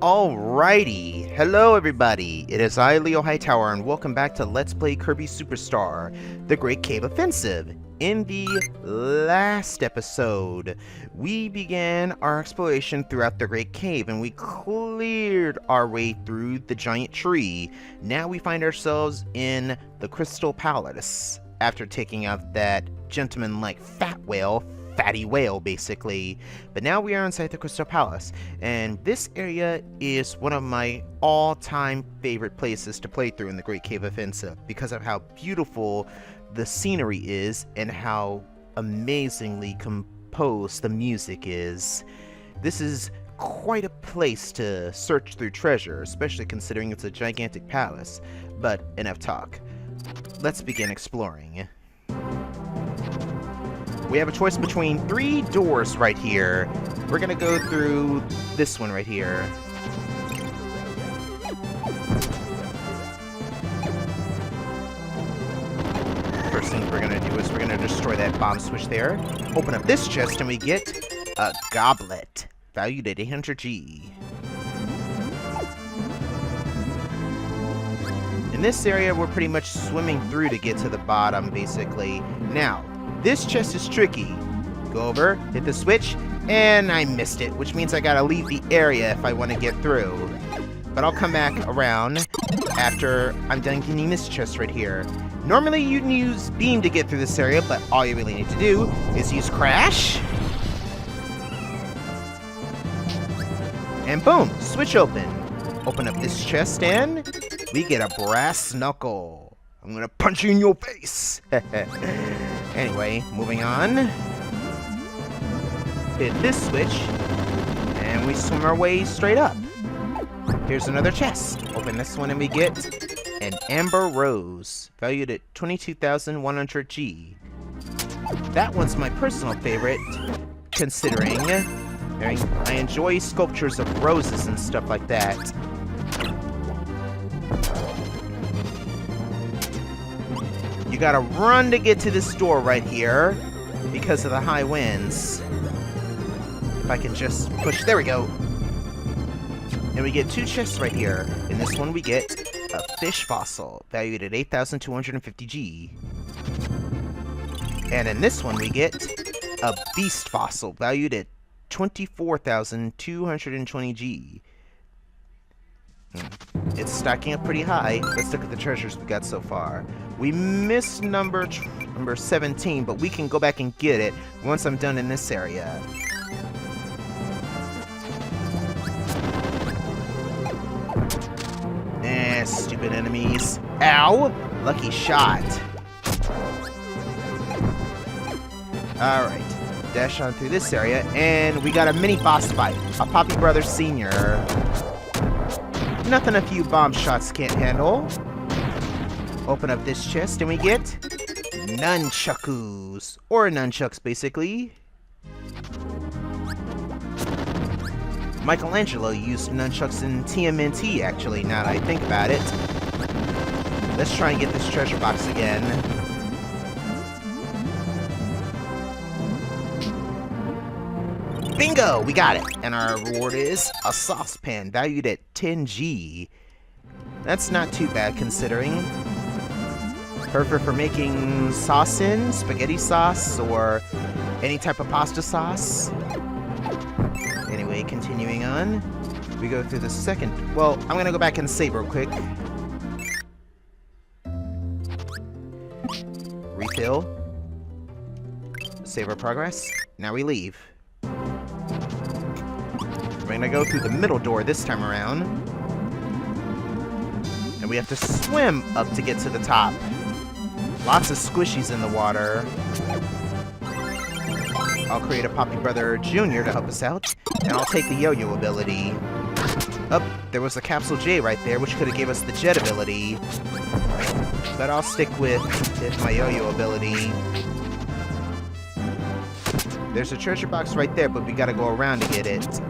Alrighty, hello everybody, it is I, Leo Hightower, and welcome back to Let's Play Kirby Super Star, The Great Cave Offensive. In the last episode, we began our exploration throughout the Great Cave, and we cleared our way through the giant tree. Now we find ourselves in the Crystal Palace, after taking out that gentleman-like fatty whale, basically. But now we are inside the Crystal Palace, and this area is one of my all-time favorite places to play through in the Great Cave Offensive because of how beautiful the scenery is and how amazingly composed the music is. This is quite a place to search through treasure, especially considering it's a gigantic palace. But enough talk. Let's begin exploring. We have a choice between 3 doors right here. We're gonna go through this one right here. First thing we're gonna do is we're gonna destroy that bomb switch there. Open up this chest and we get a goblet, valued at 800G. In this area, we're pretty much swimming through to get to the bottom, basically. Now, this chest is tricky. Go over, hit the switch, and I missed it, which means I gotta leave the area if I want to get through. But I'll come back around after I'm done getting this chest right here. Normally you'd use beam to get through this area, but all you really need to do is use crash. And boom, switch open. Open up this chest and we get a brass knuckle. I'm gonna punch you in your face. Anyway, moving on. Hit this switch, and we swim our way straight up. Here's another chest. Open this one, and we get an amber rose, valued at 22,100G. That one's my personal favorite, considering I enjoy sculptures of roses and stuff like that. You gotta run to get to this door right here because of the high winds. If I can just push, there we go. And we get 2 chests right here. In this one we get a fish fossil, valued at 8,250G. And in this one we get a beast fossil, valued at 24,220G. It's stacking up pretty high. Let's look at the treasures we got so far. We missed number 17, but we can go back and get it once I'm done in this area. Stupid enemies. Ow! Lucky shot. Alright. Dash on through this area, and we got a mini boss fight. A Poppy Brothers Sr. Nothing a few bomb shots can't handle. Open up this chest and we get nunchakus, or nunchucks basically. Michelangelo used nunchucks in TMNT actually, now that I think about it. Let's try and get this treasure box again. Bingo! We got it! And our reward is a saucepan, valued at 10G. That's not too bad considering. Perfect for making sauce in, spaghetti sauce, or any type of pasta sauce. Anyway, continuing on. We go through the second... Well, I'm gonna go back and save real quick. Refill. Save our progress. Now we leave. We're gonna go through the middle door this time around. And we have to swim up to get to the top. Lots of squishies in the water. I'll create a Poppy Brother Jr. to help us out. And I'll take the yo-yo ability. Oh, there was a Capsule J right there, which could have gave us the jet ability. But I'll stick with my yo-yo ability. There's a treasure box right there, but we gotta go around to get it.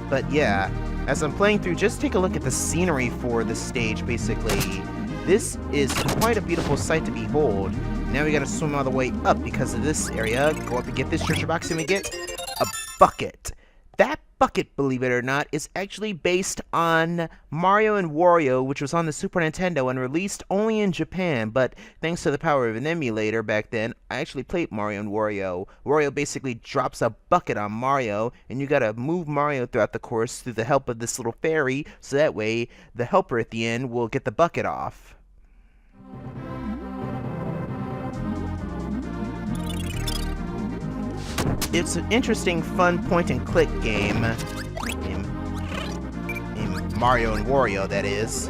But yeah, as I'm playing through, just take a look at the scenery for this stage, basically. This is quite a beautiful sight to behold. Now we gotta swim all the way up because of this area. Go up and get this treasure box and we get a bucket. That bucket, believe it or not, is actually based on Mario and Wario, which was on the Super Nintendo and released only in Japan, but thanks to the power of an emulator back then, I actually played Mario and Wario. Wario basically drops a bucket on Mario, and you gotta move Mario throughout the course through the help of this little fairy, so that way the helper at the end will get the bucket off. It's an interesting, fun point-and-click game. In Mario and Wario, that is.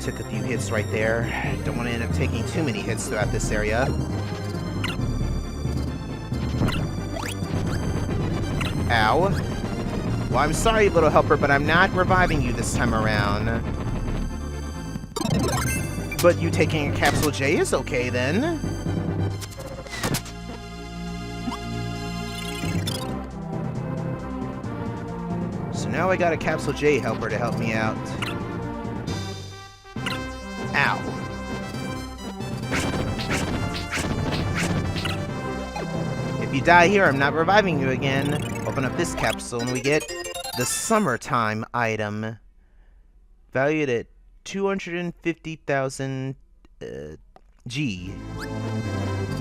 Took a few hits right there. Don't want to end up taking too many hits throughout this area. Ow. Well, I'm sorry, little helper, but I'm not reviving you this time around. But you taking a Capsule J is okay, then. So now I got a Capsule J helper to help me out. Ow. If you die here, I'm not reviving you again. Open up this capsule and we get the Summertime item. Valued at 250,000 G.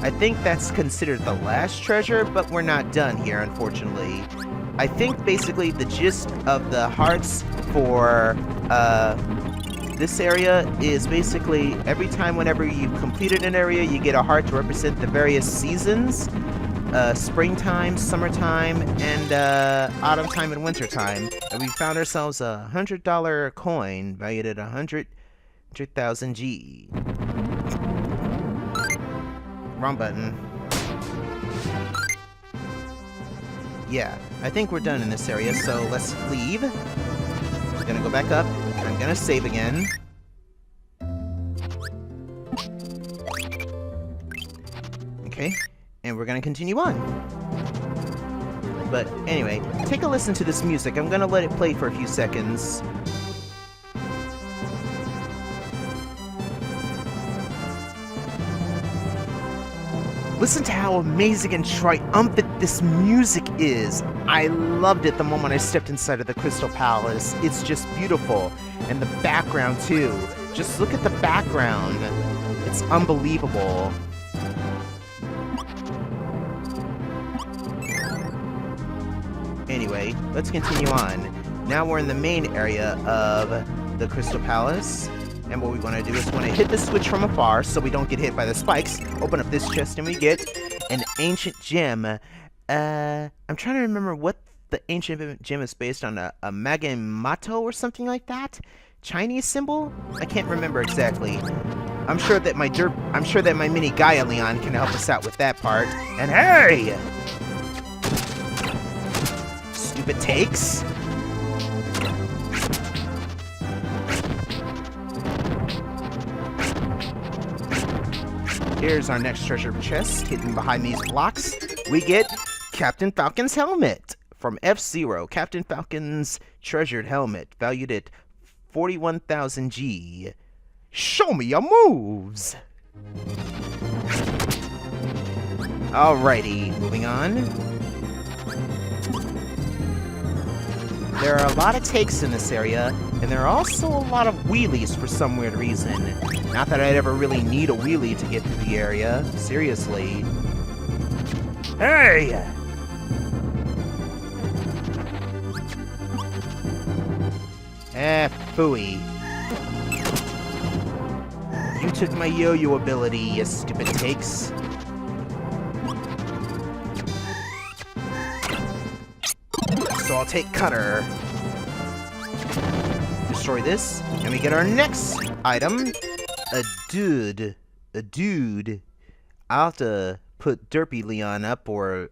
I think that's considered the last treasure, but we're not done here, unfortunately. I think basically the gist of the hearts for this area is basically every time whenever you've completed an area, you get a heart to represent the various seasons. Springtime, summertime, and autumn time and winter time. And we found ourselves a $100 coin valued at 100,000 G. Wrong button. Yeah, I think we're done in this area, so let's leave. I'm gonna go back up. I'm gonna save again. Okay. And we're gonna continue on. But anyway, take a listen to this music. I'm gonna let it play for a few seconds. Listen to how amazing and triumphant this music is. I loved it the moment I stepped inside of the Crystal Palace. It's just beautiful. And the background too. Just look at the background. It's unbelievable. Anyway, let's continue on. Now we're in the main area of the Crystal Palace. And what we want to do is we want to hit the switch from afar so we don't get hit by the spikes. Open up this chest and we get an ancient gem. I'm trying to remember what the ancient gem is based on. A Magamato or something like that? Chinese symbol? I can't remember exactly. I'm sure that my mini Gaia Leon can help us out with that part. And hey! Stupid takes. Here's our next treasure chest, hidden behind these blocks. We get Captain Falcon's helmet from F-Zero. Captain Falcon's treasured helmet, valued at 41,000 G. Show me your moves! Alrighty, moving on. There are a lot of takes in this area, and there are also a lot of wheelies for some weird reason. Not that I'd ever really need a wheelie to get through the area. Seriously. Hey! Phooey. You took my yo-yo ability, you stupid takes. So I'll take Cutter. Destroy this, and we get our next item. A dude. I'll have to put Derpy Leon up, or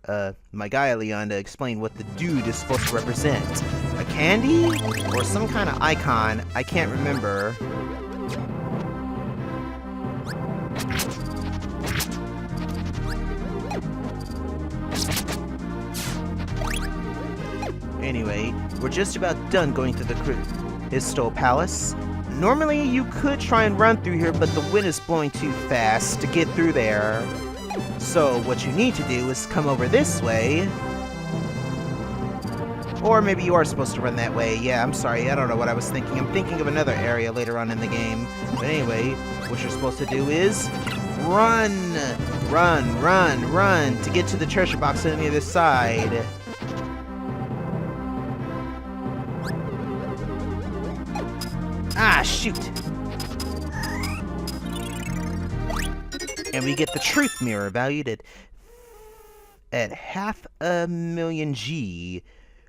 my Gaia Leon, to explain what the dude is supposed to represent. A candy? Or some kind of icon. I can't remember. Anyway, we're just about done going through the Crystal Palace. Normally you could try and run through here, but the wind is blowing too fast to get through there. So what you need to do is come over this way. Or maybe you are supposed to run that way. Yeah, I'm sorry, I don't know what I was thinking. I'm thinking of another area later on in the game. But anyway, what you're supposed to do is run! Run, run, run to get to the treasure box on the other side. Ah, shoot! And we get the truth mirror valued at 500,000 G.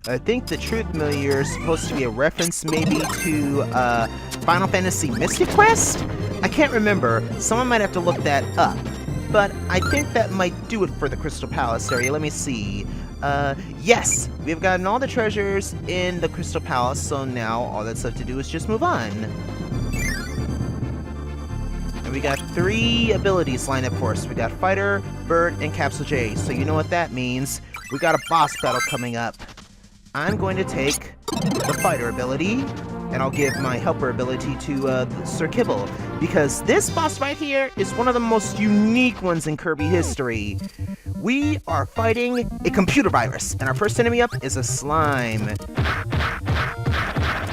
I think the truth mirror is supposed to be a reference maybe to Final Fantasy Mystic Quest? I can't remember. Someone might have to look that up. But I think that might do it for the Crystal Palace area. Let me see. Yes! We've gotten all the treasures in the Crystal Palace, so now all that's left to do is just move on. And we got 3 abilities lined up for us. We got Fighter, Bird, and Capsule J. So you know what that means. We got a boss battle coming up. I'm going to take the Fighter ability, and I'll give my Helper ability to Sir Kibble, because this boss fight here is one of the most unique ones in Kirby history. We are fighting a computer virus, and our first enemy up is a slime.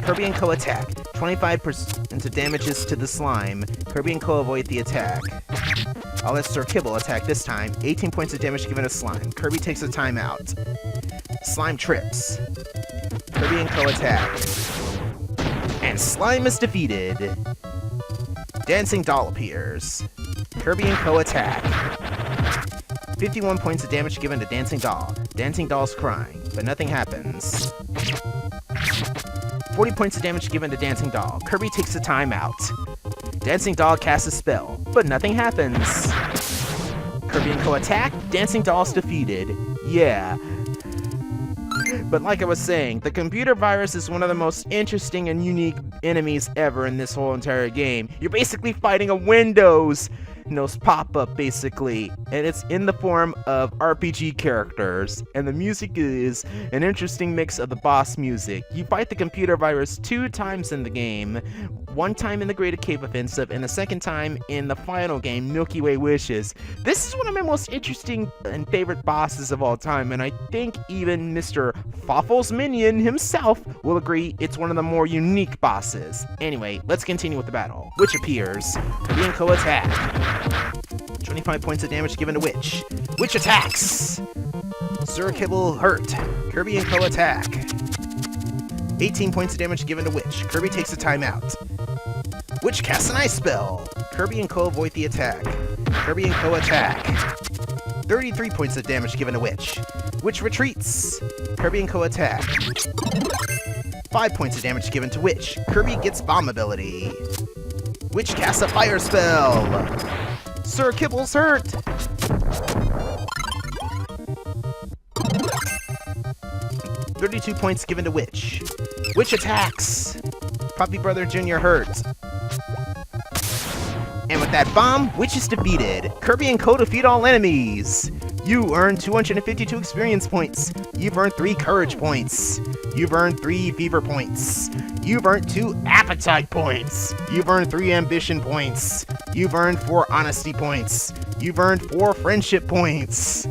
Kirby and Co attack. 25% of damages to the slime. Kirby and Co avoid the attack. I'll let Sir Kibble attack this time. 18 points of damage given to slime. Kirby takes a timeout. Slime trips. Kirby and Co attack. And slime is defeated. Dancing doll appears. Kirby and Co attack. 51 points of damage given to Dancing Doll. Dancing Doll's crying, but nothing happens. 40 points of damage given to Dancing Doll. Kirby takes a timeout. Dancing Doll casts a spell, but nothing happens. Kirby and Co attack. Dancing Doll's defeated. Yeah. But like I was saying, the computer virus is one of the most interesting and unique enemies ever in this whole entire game. You're basically fighting a Windows pop-up, basically, and it's in the form of RPG characters, and the music is an interesting mix of the boss music. You fight the computer virus 2 times in the game, 1 time in the Great Cave Offensive, and the 2nd time in the final game, Milky Way Wishes. This is one of my most interesting and favorite bosses of all time, and I think even Mr. Fawful's minion himself will agree it's one of the more unique bosses. Anyway, let's continue with the battle. Witch appears. Kirby and Co attack. 25 points of damage given to Witch. Witch attacks! Sir Kibble hurt. Kirby and Co attack. 18 points of damage given to Witch. Kirby takes a timeout. Witch casts an ice spell. Kirby and Co avoid the attack. Kirby and Co attack. 33 points of damage given to Witch. Witch retreats. Kirby and Co attack. 5 points of damage given to Witch. Kirby gets bomb ability. Witch casts a fire spell. Sir Kibble's hurt. $32 points given to Witch. Witch attacks. Puppy Brother Jr. hurt. And with that bomb, Witch is defeated. Kirby and Co defeat all enemies. You earn 252 experience points. You've earned 3 courage points. You've earned 3 fever points. You've earned 2 appetite points. You've earned 3 ambition points. You've earned 4 honesty points. You've earned 4 friendship points.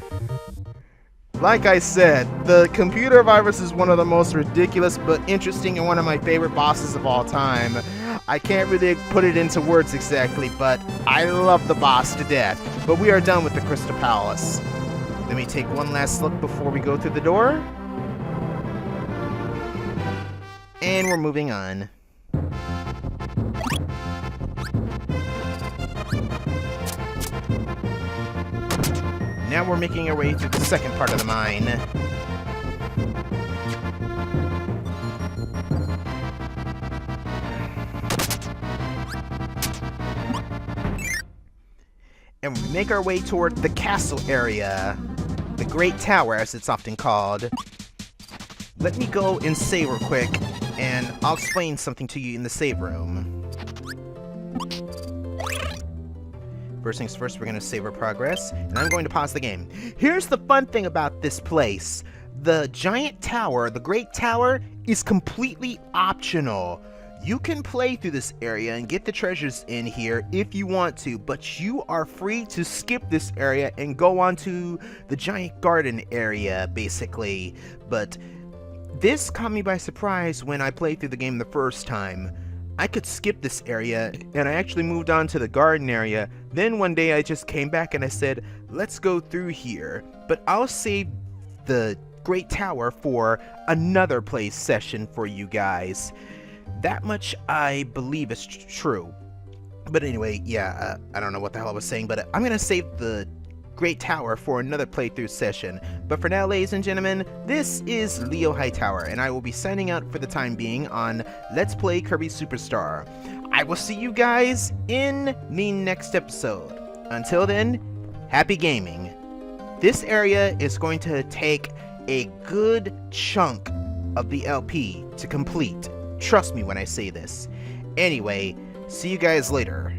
Like I said, the computer virus is one of the most ridiculous but interesting and one of my favorite bosses of all time. I can't really put it into words exactly, but I love the boss to death. But we are done with the Crystal Palace. Let me take one last look before we go through the door. And we're moving on. Now we're making our way through the second part of the mine. And we make our way toward the castle area. The Great Tower, as it's often called. Let me go and save real quick, and I'll explain something to you in the save room. First things first, we're going to save our progress, and I'm going to pause the game. Here's the fun thing about this place. The giant tower, the Great Tower, is completely optional. You can play through this area and get the treasures in here if you want to, but you are free to skip this area and go on to the giant garden area, basically. But this caught me by surprise when I played through the game the first time. I could skip this area, and I actually moved on to the garden area. Then one day I just came back and I said, let's go through here. But I'll save the Great Tower for another play session for you guys. That much I believe is true. But anyway, yeah, I don't know what the hell I was saying, but I'm gonna save the Great Tower for another playthrough session. But for now, ladies and gentlemen, this is Leo Hightower, and I will be signing out for the time being on Let's Play Kirby Super Star. I will see you guys in the next episode. Until then, happy gaming. This area is going to take a good chunk of the LP to complete. Trust me when I say this. Anyway, see you guys later.